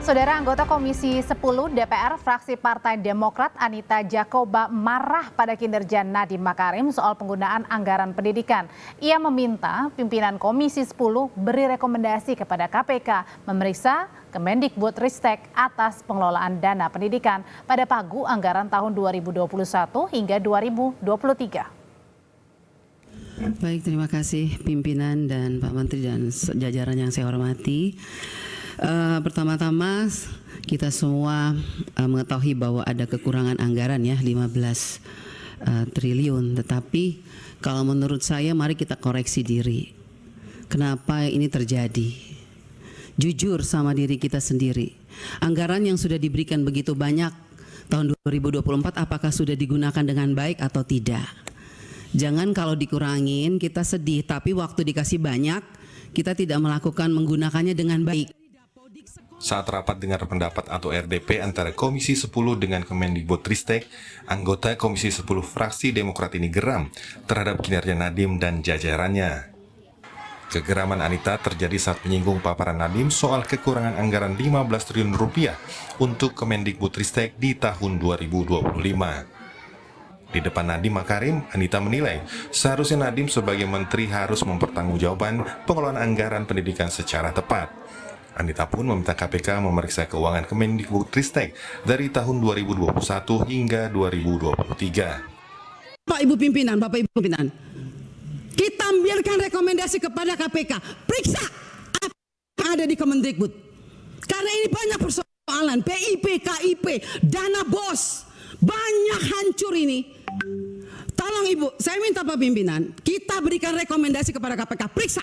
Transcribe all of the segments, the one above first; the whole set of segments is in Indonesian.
Saudara anggota Komisi 10 DPR fraksi Partai Demokrat Anita Jakoba marah pada kinerja Nadiem Makarim soal penggunaan anggaran pendidikan. Ia meminta pimpinan Komisi 10 beri rekomendasi kepada KPK memeriksa Kemendikbudristek atas pengelolaan dana pendidikan pada pagu anggaran tahun 2021 hingga 2023. Baik, terima kasih pimpinan dan Pak Menteri dan jajaran yang saya hormati. Pertama-tama kita semua mengetahui bahwa ada kekurangan anggaran ya 15 triliun. Tetapi kalau menurut saya mari kita koreksi diri. Kenapa ini terjadi? Jujur sama diri kita sendiri. Anggaran yang sudah diberikan begitu banyak tahun 2024 apakah sudah digunakan dengan baik atau tidak? Jangan kalau dikurangin kita sedih, tapi waktu dikasih banyak kita tidak menggunakannya dengan baik. Saat rapat dengar pendapat atau RDP antara Komisi 10 dengan Kemendikbudristek, anggota Komisi 10 fraksi Demokrat ini geram terhadap kinerja Nadiem dan jajarannya. Kegeraman Anita terjadi saat menyinggung paparan Nadiem soal kekurangan anggaran 15 triliun rupiah untuk Kemendikbudristek di tahun 2025. Di depan Nadiem Makarim, Anita menilai seharusnya Nadiem sebagai menteri harus mempertanggungjawabkan pengelolaan anggaran pendidikan secara tepat. Anita pun meminta KPK memeriksa keuangan Kemendikbudristek dari tahun 2021 hingga 2023. Bapak Ibu pimpinan, kita ambilkan rekomendasi kepada KPK, periksa apa yang ada di Kemendikbud. Karena ini banyak persoalan, PIP, KIP, dana BOS, banyak hancur ini. Tolong Ibu, saya minta Pak Pimpinan, kita berikan rekomendasi kepada KPK, periksa.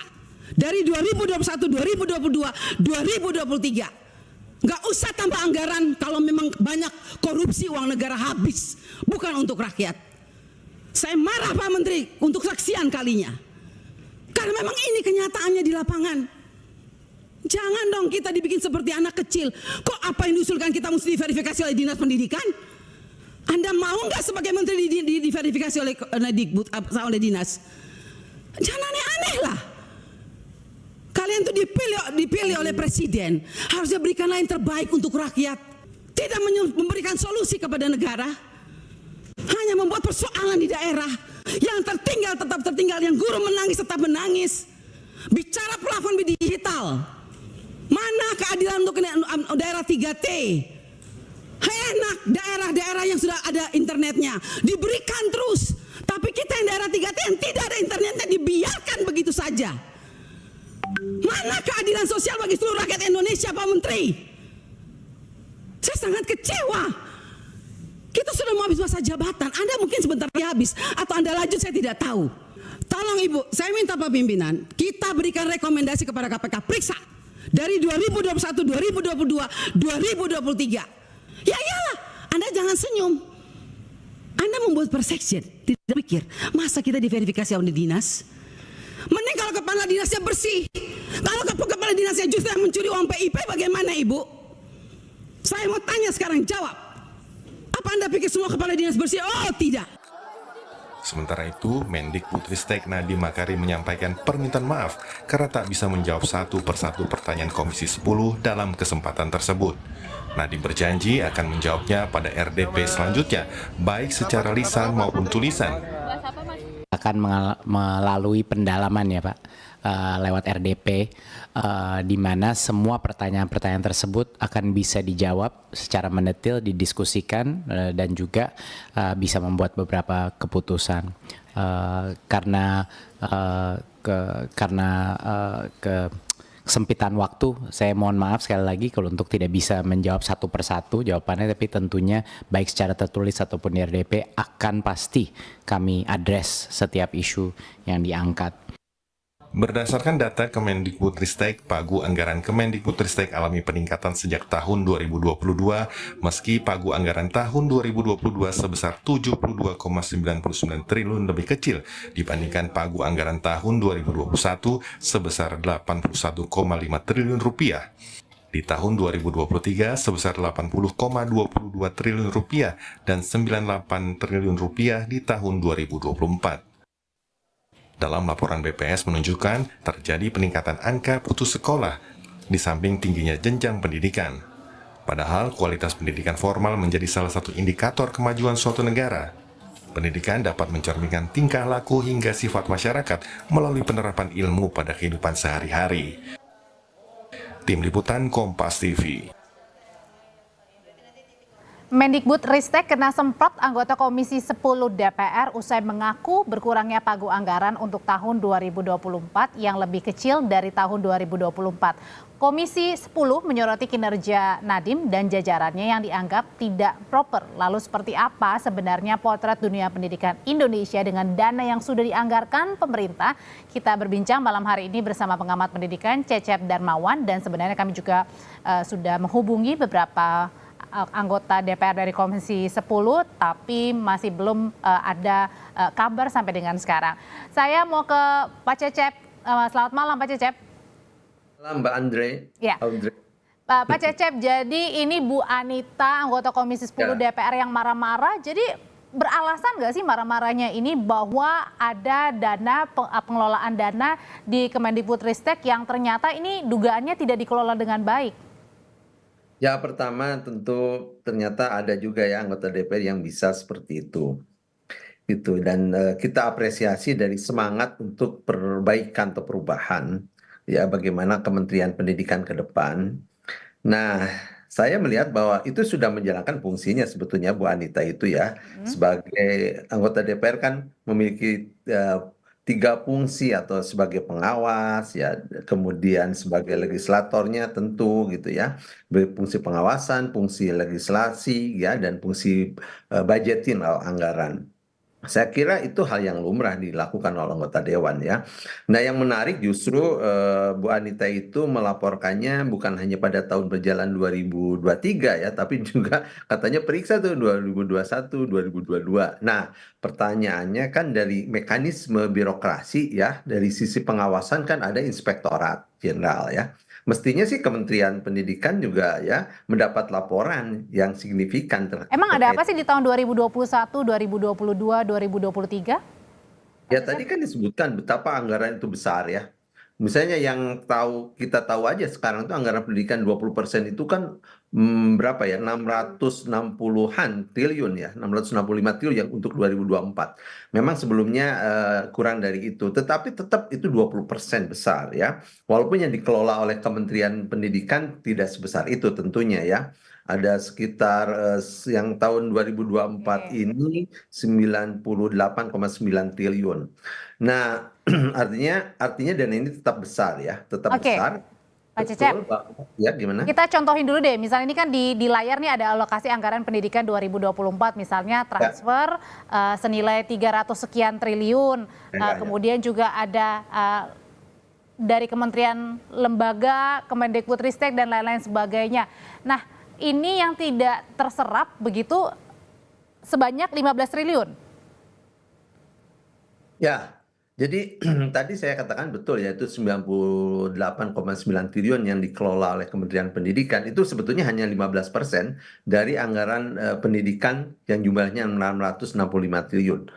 Dari 2021, 2022, 2023. Nggak usah tambah anggaran kalau memang banyak korupsi uang negara habis. Bukan untuk rakyat. Saya marah Pak Menteri untuk sekian kalinya. Karena memang ini kenyataannya di lapangan. Jangan dong kita dibikin seperti anak kecil. Kok apa yang diusulkan kita mesti diverifikasi oleh Dinas Pendidikan? Anda mau nggak sebagai Menteri diverifikasi oleh Dinas? Jangan aneh-aneh lah. Kalian tuh dipilih oleh Presiden, harusnya berikanlah yang terbaik untuk rakyat. Tidak memberikan solusi kepada negara, hanya membuat persoalan di daerah. Yang tertinggal tetap tertinggal, yang guru menangis tetap menangis. Bicara plafon digital, mana keadilan untuk daerah 3T? Enak daerah-daerah yang sudah ada internetnya, diberikan terus. Tapi kita yang daerah 3T yang tidak ada internetnya dibiarkan begitu saja. Mana keadilan sosial bagi seluruh rakyat Indonesia, Pak Menteri? Saya sangat kecewa. Kita sudah mau habis masa jabatan. Anda mungkin sebentar lagi habis, atau Anda lanjut, saya tidak tahu. Tolong Ibu, saya minta Pak Pimpinan, kita berikan rekomendasi kepada KPK, periksa. Dari 2021, 2022, 2023. Ya iyalah, Anda jangan senyum. Anda membuat persection, tidak pikir, masa kita diverifikasi oleh dinas? Mending kalau kepala dinasnya bersih. Kalau kepala dinasnya justru yang mencuri uang PIP, bagaimana Ibu? Saya mau tanya sekarang, jawab. Apa Anda pikir semua kepala dinas bersih? Oh tidak. Sementara itu, Mendikbudristek Nadiem Makarim menyampaikan permintaan maaf karena tak bisa menjawab satu persatu pertanyaan Komisi 10 dalam kesempatan tersebut. Nadiem berjanji akan menjawabnya pada RDP selanjutnya, baik secara lisan maupun tulisan. Akan melalui pendalaman ya Pak, lewat RDP, di mana semua pertanyaan-pertanyaan tersebut akan bisa dijawab secara mendetil, didiskusikan, dan juga bisa membuat beberapa keputusan. Karena kesempitan waktu, saya mohon maaf sekali lagi kalau untuk tidak bisa menjawab satu persatu jawabannya, tapi tentunya baik secara tertulis ataupun di RDP akan pasti kami address setiap isu yang diangkat. Berdasarkan data Kemendikbudristek, pagu anggaran Kemendikbudristek alami peningkatan sejak tahun 2022, meski pagu anggaran tahun 2022 sebesar 72,99 triliun lebih kecil dibandingkan pagu anggaran tahun 2021 sebesar 81,5 triliun rupiah. Di tahun 2023 sebesar 80,22 triliun rupiah dan 98 triliun rupiah di tahun 2024. Dalam laporan BPS menunjukkan terjadi peningkatan angka putus sekolah di samping tingginya jenjang pendidikan. Padahal kualitas pendidikan formal menjadi salah satu indikator kemajuan suatu negara. Pendidikan dapat mencerminkan tingkah laku hingga sifat masyarakat melalui penerapan ilmu pada kehidupan sehari-hari. Tim Liputan Kompas TV. Mendikbudristek kena semprot anggota Komisi 10 DPR usai mengaku berkurangnya pagu anggaran untuk tahun 2024 yang lebih kecil dari tahun 2024. Komisi 10 menyoroti kinerja Nadiem dan jajarannya yang dianggap tidak proper. Lalu seperti apa sebenarnya potret dunia pendidikan Indonesia dengan dana yang sudah dianggarkan pemerintah? Kita berbincang malam hari ini bersama pengamat pendidikan Cecep Darmawan, dan sebenarnya kami juga sudah menghubungi beberapa anggota DPR dari Komisi 10, tapi masih belum ada kabar sampai dengan sekarang. Saya mau ke Pak Cecep. Selamat malam Pak Cecep. Malam Mbak Andre. Ya. Audrey. Pak Cecep, jadi ini Bu Anita, anggota Komisi 10 DPR yang marah-marah. Jadi beralasan nggak sih marah-marahnya ini bahwa ada dana pengelolaan dana di Kemendikbudristek yang ternyata ini dugaannya tidak dikelola dengan baik? Ya, pertama tentu ternyata ada juga ya anggota DPR yang bisa seperti itu. Gitu. Dan kita apresiasi dari semangat untuk perbaikan atau perubahan ya bagaimana Kementerian Pendidikan ke depan. Nah, saya melihat bahwa itu sudah menjalankan fungsinya sebetulnya Bu Anita itu ya. Sebagai anggota DPR kan memiliki 3 fungsi, atau sebagai pengawas ya, kemudian sebagai legislatornya tentu gitu ya, fungsi pengawasan, fungsi legislasi ya, dan fungsi budgeting anggaran. Saya kira itu hal yang lumrah dilakukan oleh anggota dewan ya. Nah, yang menarik justru Bu Anita itu melaporkannya bukan hanya pada tahun berjalan 2023 ya, tapi juga katanya periksa tuh 2021, 2022. Nah, pertanyaannya kan dari mekanisme birokrasi ya, dari sisi pengawasan kan ada Inspektorat Jenderal ya. Mestinya sih Kementerian Pendidikan juga ya mendapat laporan yang signifikan. Emang ada apa sih di tahun 2021, 2022, 2023? Ya tadi kan disebutkan betapa anggaran itu besar ya. Misalnya yang kita tahu aja sekarang tuh anggaran pendidikan 20% itu kan berapa ya? 660-an triliun ya, 665 triliun yang untuk 2024. Memang sebelumnya kurang dari itu, tetapi tetap itu 20% besar ya. Walaupun yang dikelola oleh Kementerian Pendidikan tidak sebesar itu tentunya ya. Ada sekitar yang tahun 2024 ini 98,9 triliun. Nah, artinya dana ini tetap besar ya, tetap besar. Pak Cecep, ya gimana? kita contohin dulu deh, misalnya ini kan di layar nih ada alokasi anggaran pendidikan 2024, misalnya transfer senilai 300 sekian triliun, kemudian juga ada dari kementerian lembaga, Kemendikbudristek dan lain-lain sebagainya. Nah, ini yang tidak terserap begitu sebanyak 15 triliun. Ya, jadi tadi saya katakan betul ya, itu 98,9 triliun yang dikelola oleh Kementerian Pendidikan itu sebetulnya hanya 15% dari anggaran pendidikan yang jumlahnya 665 triliun.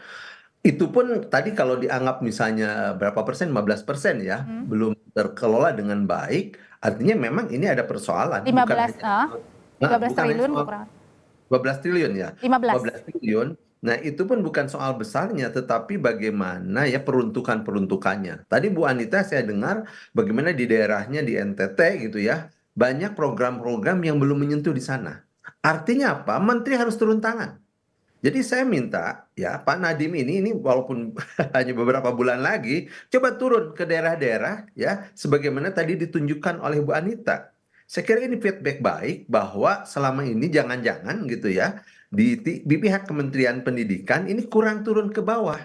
Itu pun tadi kalau dianggap misalnya berapa persen, 15% ya, belum terkelola dengan baik, artinya memang ini ada persoalan. 15 triliun kurang. 12 triliun ya. 15 triliun. Nah, itu pun bukan soal besarnya, tetapi bagaimana ya peruntukannya. Tadi Bu Anita saya dengar bagaimana di daerahnya di NTT gitu ya, banyak program-program yang belum menyentuh di sana. Artinya apa? Menteri harus turun tangan. Jadi saya minta ya Pak Nadiem ini walaupun hanya beberapa bulan lagi, coba turun ke daerah-daerah ya, sebagaimana tadi ditunjukkan oleh Bu Anita. Saya kira ini feedback baik bahwa selama ini jangan-jangan gitu ya, di pihak Kementerian Pendidikan ini kurang turun ke bawah.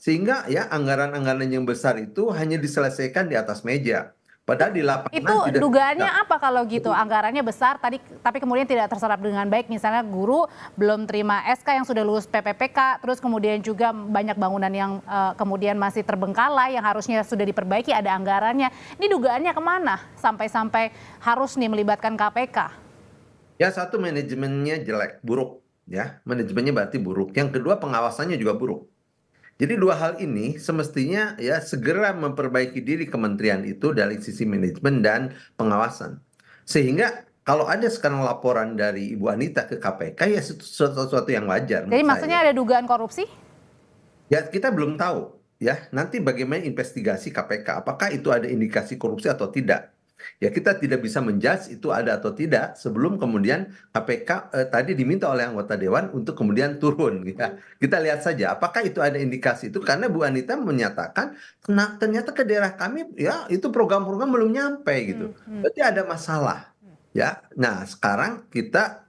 Sehingga ya anggaran-anggaran yang besar itu hanya diselesaikan di atas meja. Padahal di lapangan itu tidak. dugaannya apa kalau gitu? Anggarannya besar tadi, tapi kemudian tidak terserap dengan baik. Misalnya guru belum terima SK yang sudah lulus PPPK, terus kemudian juga banyak bangunan yang kemudian masih terbengkalai yang harusnya sudah diperbaiki, ada anggarannya. Ini dugaannya kemana? Sampai-sampai harus nih melibatkan KPK. Ya, satu, manajemennya jelek, buruk ya. Manajemennya berarti buruk. Yang kedua, pengawasannya juga buruk. Jadi 2 hal ini semestinya ya segera memperbaiki diri kementerian itu dari sisi manajemen dan pengawasan. Sehingga kalau ada sekarang laporan dari Ibu Anita ke KPK ya sesuatu yang wajar Jadi menurut maksudnya saya. ada dugaan korupsi? Ya kita belum tahu ya nanti bagaimana investigasi KPK apakah itu ada indikasi korupsi atau tidak. Ya kita tidak bisa menjudge itu ada atau tidak sebelum kemudian KPK tadi diminta oleh anggota dewan untuk kemudian turun ya. Kita lihat saja apakah itu ada indikasi itu karena Bu Anita menyatakan ternyata ke daerah kami ya itu program-program belum nyampe gitu. Berarti ada masalah ya. Nah, sekarang kita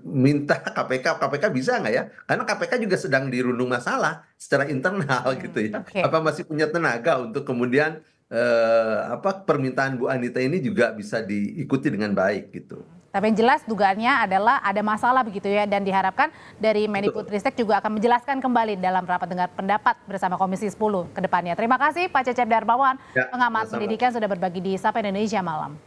minta KPK bisa nggak ya? Karena KPK juga sedang dirundung masalah secara internal gitu ya. Oke. Apa masih punya tenaga untuk kemudian permintaan Bu Anita ini juga bisa diikuti dengan baik gitu. Tapi yang jelas dugaannya adalah ada masalah begitu ya, dan diharapkan dari Mendikbudristek juga akan menjelaskan kembali dalam rapat dengar pendapat bersama Komisi 10 ke depannya. Terima kasih Pak Cecep Darmawan, Ya, pengamat sama-sama. pendidikan sudah berbagi di Sapa Indonesia Malam.